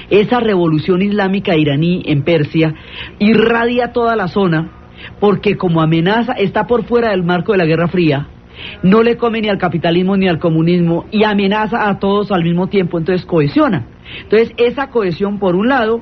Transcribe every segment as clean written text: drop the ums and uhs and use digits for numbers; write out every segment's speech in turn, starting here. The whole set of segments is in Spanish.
esa revolución islámica iraní en Persia irradia toda la zona, porque como amenaza, está por fuera del marco de la Guerra Fría, no le come ni al capitalismo ni al comunismo y amenaza a todos al mismo tiempo, entonces cohesiona. Entonces esa cohesión, por un lado,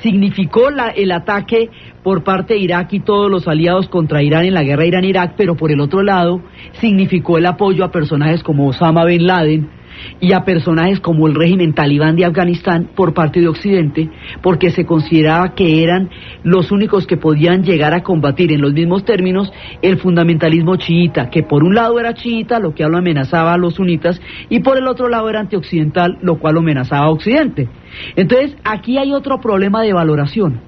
significó el ataque por parte de Irak y todos los aliados contra Irán en la guerra Irán-Irak, pero por el otro lado significó el apoyo a personajes como Osama Bin Laden y a personajes como el régimen talibán de Afganistán por parte de Occidente, porque se consideraba que eran los únicos que podían llegar a combatir en los mismos términos el fundamentalismo chiita, que por un lado era chiita, lo que lo amenazaba a los sunitas, y por el otro lado era antioccidental, lo cual lo amenazaba a Occidente. Entonces aquí hay otro problema de valoración.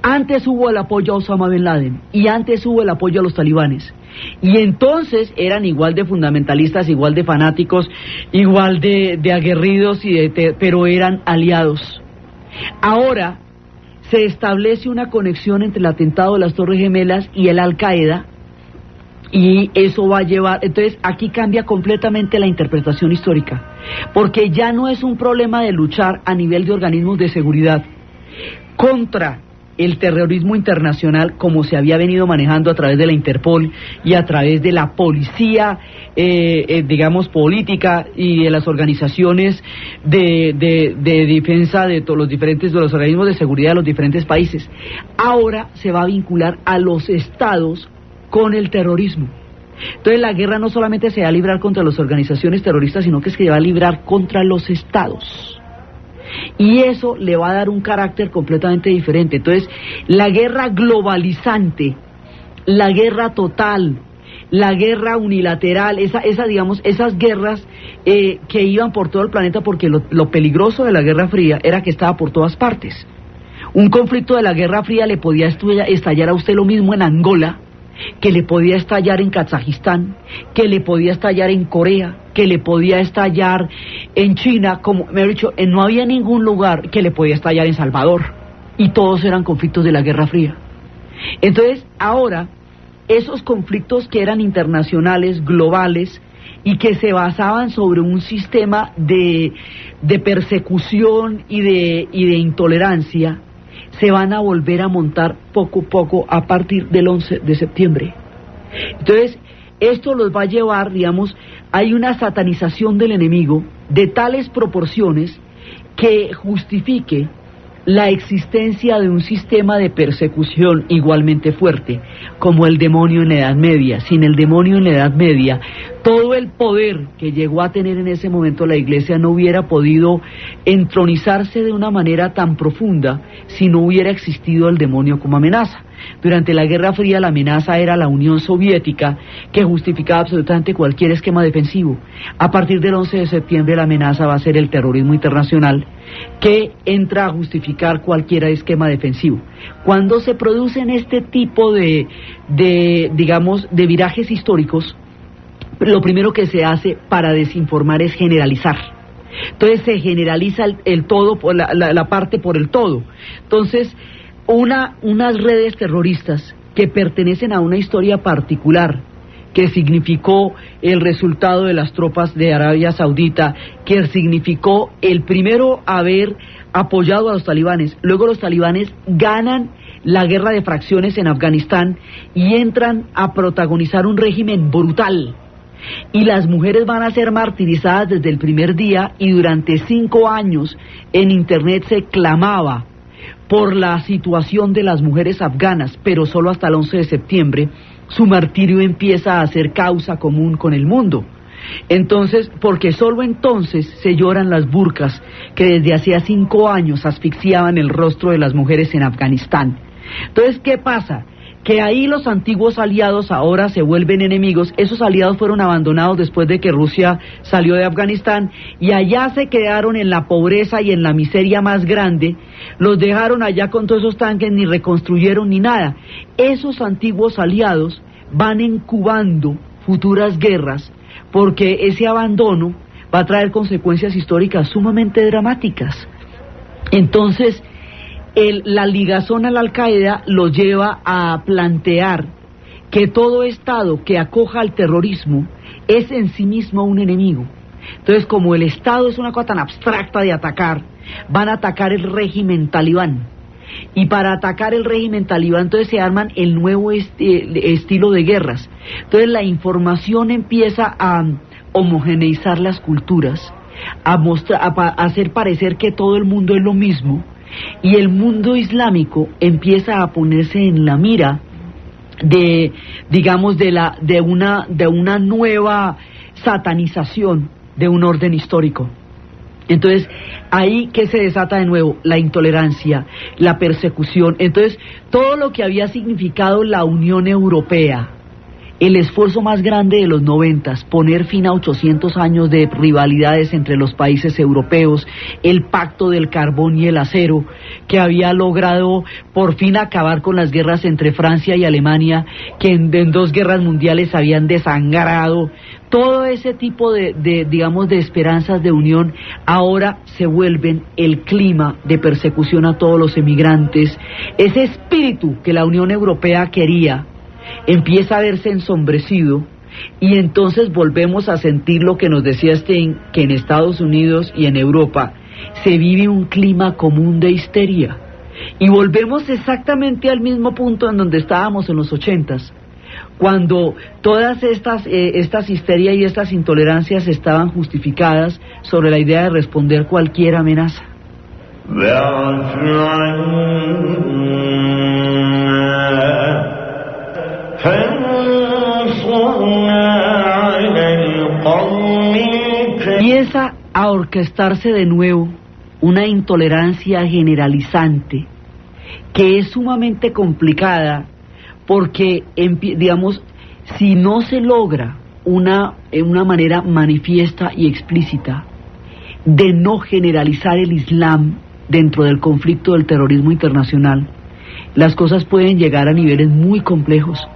Antes hubo el apoyo a Osama Bin Laden y antes hubo el apoyo a los talibanes, y entonces eran igual de fundamentalistas, igual de fanáticos, igual de aguerridos, pero eran aliados. Ahora se establece una conexión entre el atentado de las Torres Gemelas y el Al-Qaeda, y eso va a llevar, entonces aquí cambia completamente la interpretación histórica, porque ya no es un problema de luchar a nivel de organismos de seguridad contra el terrorismo internacional, como se había venido manejando a través de la Interpol y a través de la policía, digamos, política, y de las organizaciones de defensa de todos de los organismos de seguridad de los diferentes países. Ahora se va a vincular a los estados con el terrorismo. Entonces la guerra no solamente se va a librar contra las organizaciones terroristas, sino que se va a librar contra los estados. Y eso le va a dar un carácter completamente diferente. Entonces, la guerra globalizante, la guerra total, la guerra unilateral, digamos, esas guerras que iban por todo el planeta, porque lo peligroso de la Guerra Fría era que estaba por todas partes. Un conflicto de la Guerra Fría le podía estallar a usted lo mismo en Angola, que le podía estallar en Kazajistán, que le podía estallar en Corea, que le podía estallar en China, como me he dicho, no había ningún lugar que le podía estallar en Salvador, y todos eran conflictos de la Guerra Fría. Entonces, ahora, esos conflictos que eran internacionales, globales, y que se basaban sobre un sistema de persecución y de intolerancia, se van a volver a montar poco a poco a partir del 11 de septiembre. Entonces, esto los va a llevar, digamos, hay una satanización del enemigo de tales proporciones que justifique la existencia de un sistema de persecución igualmente fuerte, como el demonio en la Edad Media. Sin el demonio en la Edad Media, todo el poder que llegó a tener en ese momento la Iglesia no hubiera podido entronizarse de una manera tan profunda si no hubiera existido el demonio como amenaza. Durante la Guerra Fría la amenaza era la Unión Soviética, que justificaba absolutamente cualquier esquema defensivo. A partir del 11 de septiembre la amenaza va a ser el terrorismo internacional, que entra a justificar cualquier esquema defensivo. Cuando se producen este tipo digamos, de virajes históricos, lo primero que se hace para desinformar es generalizar. Entonces se generaliza el todo, la parte por el todo. Entonces, unas redes terroristas que pertenecen a una historia particular, que significó el resultado de las tropas de Arabia Saudita, que significó el primero haber apoyado a los talibanes, luego los talibanes ganan la guerra de fracciones en Afganistán y entran a protagonizar un régimen brutal, y las mujeres van a ser martirizadas desde el primer día, y durante 5 años en internet se clamaba por la situación de las mujeres afganas, pero solo hasta el 11 de septiembre su martirio empieza a ser causa común con el mundo. Entonces, porque solo entonces se lloran las burkas que desde hacía 5 años asfixiaban el rostro de las mujeres en Afganistán. Entonces, ¿qué pasa? Que ahí los antiguos aliados ahora se vuelven enemigos. Esos aliados fueron abandonados después de que Rusia salió de Afganistán, y allá se quedaron en la pobreza y en la miseria más grande. Los dejaron allá con todos esos tanques, ni reconstruyeron ni nada. Esos antiguos aliados van incubando futuras guerras, porque ese abandono va a traer consecuencias históricas sumamente dramáticas. Entonces, la ligazón a la Al-Qaeda lo lleva a plantear que todo Estado que acoja al terrorismo es en sí mismo un enemigo, Entonces, como el Estado es una cosa tan abstracta de atacar, van a atacar el régimen talibán. Y para atacar el régimen talibán, entonces se arman el nuevo estilo de guerras. Entonces la información empieza a homogeneizar las culturas, a hacer parecer que todo el mundo es lo mismo, y el mundo islámico empieza a ponerse en la mira de, digamos, de una nueva satanización de un orden histórico. Entonces, ahí que se desata de nuevo la intolerancia, la persecución. Entonces, todo lo que había significado la Unión Europea, el esfuerzo más grande de los 90, poner fin a 800 años de rivalidades entre los países europeos, el pacto del carbón y el acero, que había logrado por fin acabar con las guerras entre Francia y Alemania, que en 2 guerras mundiales habían desangrado. Todo ese tipo digamos, de esperanzas de unión ahora se vuelven el clima de persecución a todos los emigrantes. Ese espíritu que la Unión Europea quería empieza a verse ensombrecido, y entonces volvemos a sentir lo que nos decía Stein, que en Estados Unidos y en Europa se vive un clima común de histeria, y volvemos exactamente al mismo punto en donde estábamos en los 80s, cuando todas estas histerias y estas intolerancias estaban justificadas sobre la idea de responder cualquier amenaza. Empieza a orquestarse de nuevo una intolerancia generalizante que es sumamente complicada, porque, digamos, si no se logra una manera manifiesta y explícita de no generalizar el Islam dentro del conflicto del terrorismo internacional, las cosas pueden llegar a niveles muy complejos,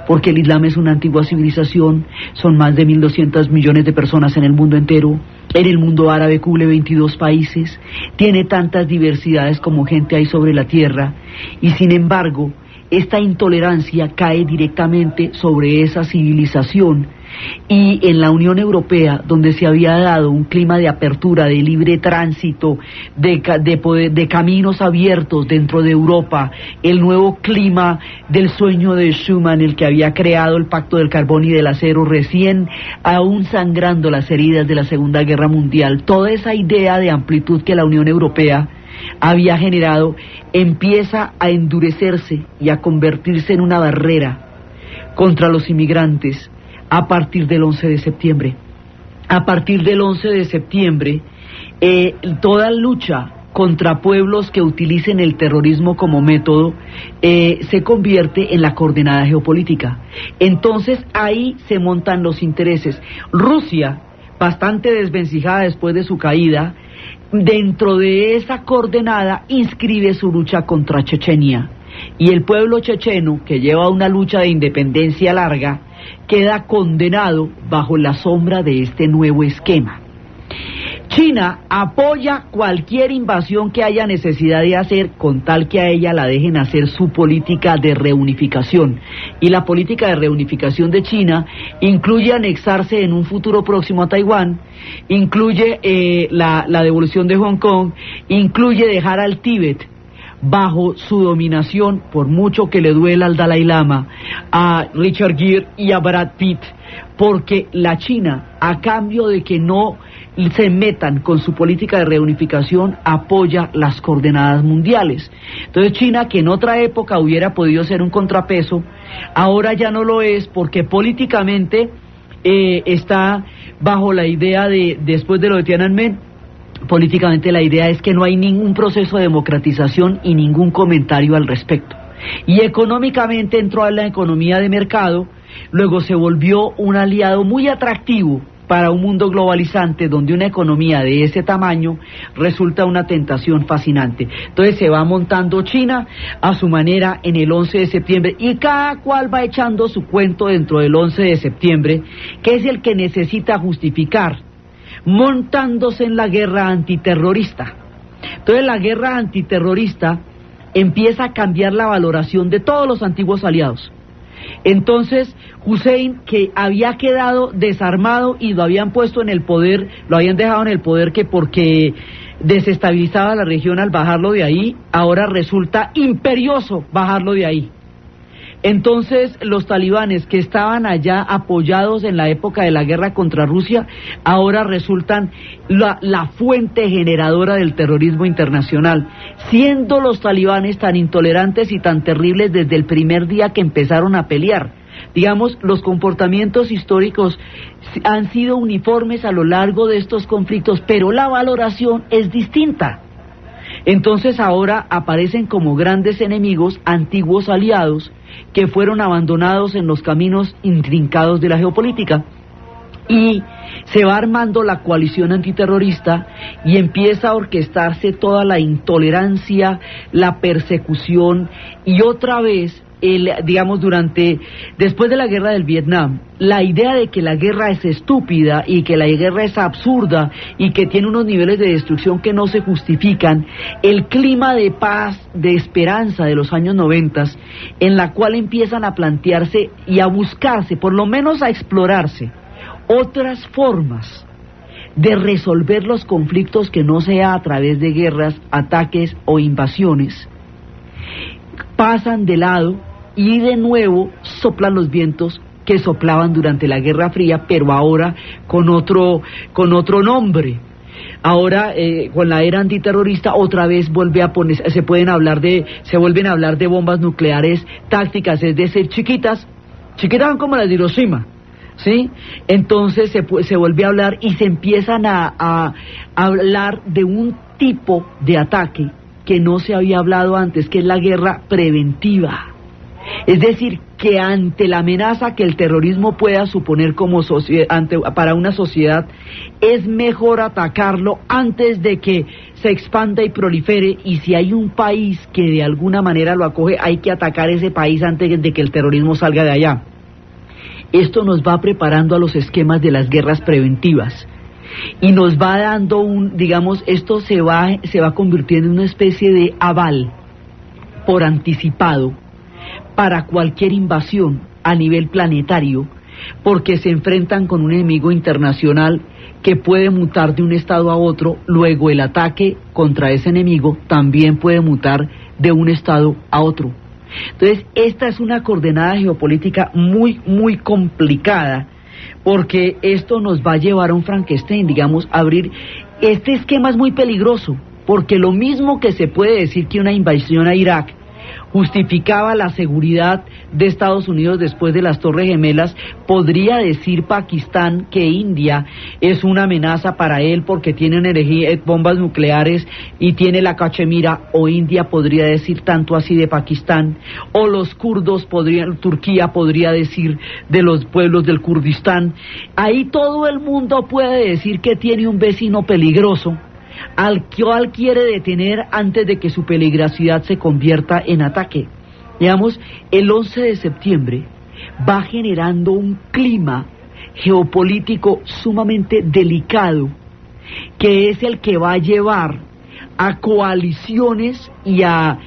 porque el Islam es una antigua civilización, son más de 1.200 millones de personas en el mundo entero, en el mundo árabe cubre 22 países, tiene tantas diversidades como gente hay sobre la tierra, y sin embargo, esta intolerancia cae directamente sobre esa civilización, y en la Unión Europea, donde se había dado un clima de apertura, de libre tránsito, de caminos abiertos dentro de Europa, el nuevo clima del sueño de Schuman, el que había creado el pacto del carbón y del acero, recién aún sangrando las heridas de la Segunda Guerra Mundial, toda esa idea de amplitud que la Unión Europea había generado empieza a endurecerse y a convertirse en una barrera contra los inmigrantes a partir del 11 de septiembre. A partir del 11 de septiembre, toda lucha contra pueblos que utilicen el terrorismo como método se convierte en la coordenada geopolítica. Entonces ahí se montan los intereses. Rusia, bastante desvencijada después de su caída, dentro de esa coordenada inscribe su lucha contra Chechenia, y el pueblo checheno, que lleva una lucha de independencia larga, queda condenado bajo la sombra de este nuevo esquema. China apoya cualquier invasión que haya necesidad de hacer, con tal que a ella la dejen hacer su política de reunificación. Y la política de reunificación de China incluye anexarse en un futuro próximo a Taiwán, incluye la devolución de Hong Kong, incluye dejar al Tíbet bajo su dominación, por mucho que le duela al Dalai Lama, a Richard Gere y a Brad Pitt, porque la China, a cambio de que no se metan con su política de reunificación, apoya las coordenadas mundiales. Entonces China, que en otra época hubiera podido ser un contrapeso, ahora ya no lo es, porque políticamente está bajo la idea de, después de lo de Tiananmen, políticamente la idea es que no hay ningún proceso de democratización y ningún comentario al respecto. Y económicamente entró a la economía de mercado, luego se volvió un aliado muy atractivo para un mundo globalizante, donde una economía de ese tamaño resulta una tentación fascinante. Entonces se va montando China a su manera en el 11 de septiembre, y cada cual va echando su cuento dentro del 11 de septiembre, que es el que necesita justificar, montándose en la guerra antiterrorista. Entonces la guerra antiterrorista empieza a cambiar la valoración de todos los antiguos aliados. Entonces, Hussein, que había quedado desarmado y lo habían puesto en el poder, lo habían dejado en el poder que porque desestabilizaba la región al bajarlo de ahí, ahora resulta imperioso bajarlo de ahí. Entonces, los talibanes que estaban allá apoyados en la época de la guerra contra Rusia, ahora resultan la fuente generadora del terrorismo internacional, siendo los talibanes tan intolerantes y tan terribles desde el primer día que empezaron a pelear. Digamos, los comportamientos históricos han sido uniformes a lo largo de estos conflictos, pero la valoración es distinta. Entonces ahora aparecen como grandes enemigos antiguos aliados que fueron abandonados en los caminos intrincados de la geopolítica. Y se va armando la coalición antiterrorista y empieza a orquestarse toda la intolerancia, la persecución y otra vez después de la guerra del Vietnam, la idea de que la guerra es estúpida y que la guerra es absurda y que tiene unos niveles de destrucción que no se justifican, el clima de paz, de esperanza de los años 90, en la cual empiezan a plantearse y a buscarse, por lo menos a explorarse, otras formas de resolver los conflictos que no sea a través de guerras, ataques o invasiones, pasan de lado y de nuevo soplan los vientos que soplaban durante la Guerra Fría, pero ahora con otro nombre. Ahora, con la era antiterrorista, otra vez se vuelven a hablar de bombas nucleares tácticas, es decir, chiquitas como las de Hiroshima, ¿sí? Entonces se vuelve a hablar y se empiezan a hablar de un tipo de ataque que no se había hablado antes, que es la guerra preventiva. Es decir, que ante la amenaza que el terrorismo pueda suponer para una sociedad, es mejor atacarlo antes de que se expanda y prolifere, y si hay un país que de alguna manera lo acoge, hay que atacar ese país antes de que el terrorismo salga de allá. Esto nos va preparando a los esquemas de las guerras preventivas y nos va dando esto se va convirtiendo en una especie de aval por anticipado para cualquier invasión a nivel planetario, porque se enfrentan con un enemigo internacional que puede mutar de un estado a otro. Luego el ataque contra ese enemigo también puede mutar de un estado a otro. Entonces, esta es una coordenada geopolítica muy, muy complicada, porque esto nos va a llevar a un Frankenstein, abrir. Este esquema es muy peligroso, porque lo mismo que se puede decir que una invasión a Irak justificaba la seguridad de Estados Unidos después de las Torres Gemelas, podría decir Pakistán que India es una amenaza para él porque tiene bombas nucleares y tiene la Cachemira, o India podría decir tanto así de Pakistán, o los kurdos Turquía podría decir de los pueblos del Kurdistán. Ahí todo el mundo puede decir que tiene un vecino peligroso al cual quiere detener antes de que su peligrosidad se convierta en ataque. El 11 de septiembre va generando un clima geopolítico sumamente delicado, que es el que va a llevar a coaliciones y a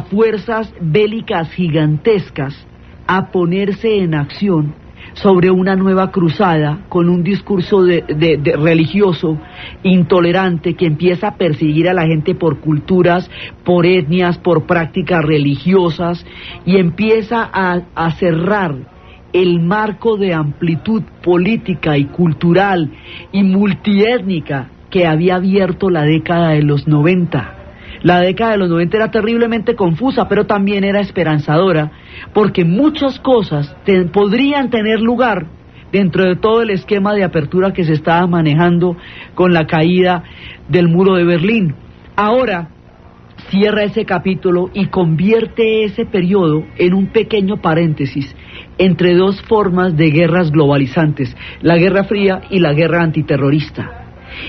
fuerzas bélicas gigantescas a ponerse en acción sobre una nueva cruzada con un discurso de religioso intolerante que empieza a perseguir a la gente por culturas, por etnias, por prácticas religiosas, y empieza a cerrar el marco de amplitud política y cultural y multiétnica que había abierto la década de los 90. La década de los 90 era terriblemente confusa, pero también era esperanzadora, porque muchas cosas podrían tener lugar dentro de todo el esquema de apertura que se estaba manejando con la caída del muro de Berlín. Ahora cierra ese capítulo y convierte ese periodo en un pequeño paréntesis entre dos formas de guerras globalizantes, la Guerra Fría y la guerra antiterrorista.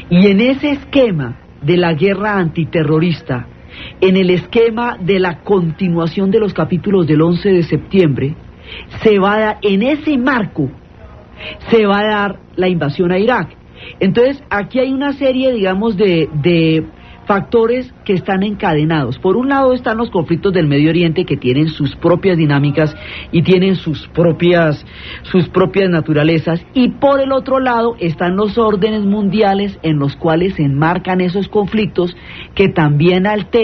Y en ese esquema de la guerra antiterrorista, en el esquema de la continuación de los capítulos del 11 de septiembre, en ese marco se va a dar la invasión a Irak. Entonces, aquí hay una serie, de factores que están encadenados. Por un lado están los conflictos del Medio Oriente, que tienen sus propias dinámicas y tienen sus propias naturalezas, y por el otro lado están los órdenes mundiales en los cuales se enmarcan esos conflictos, que también alteran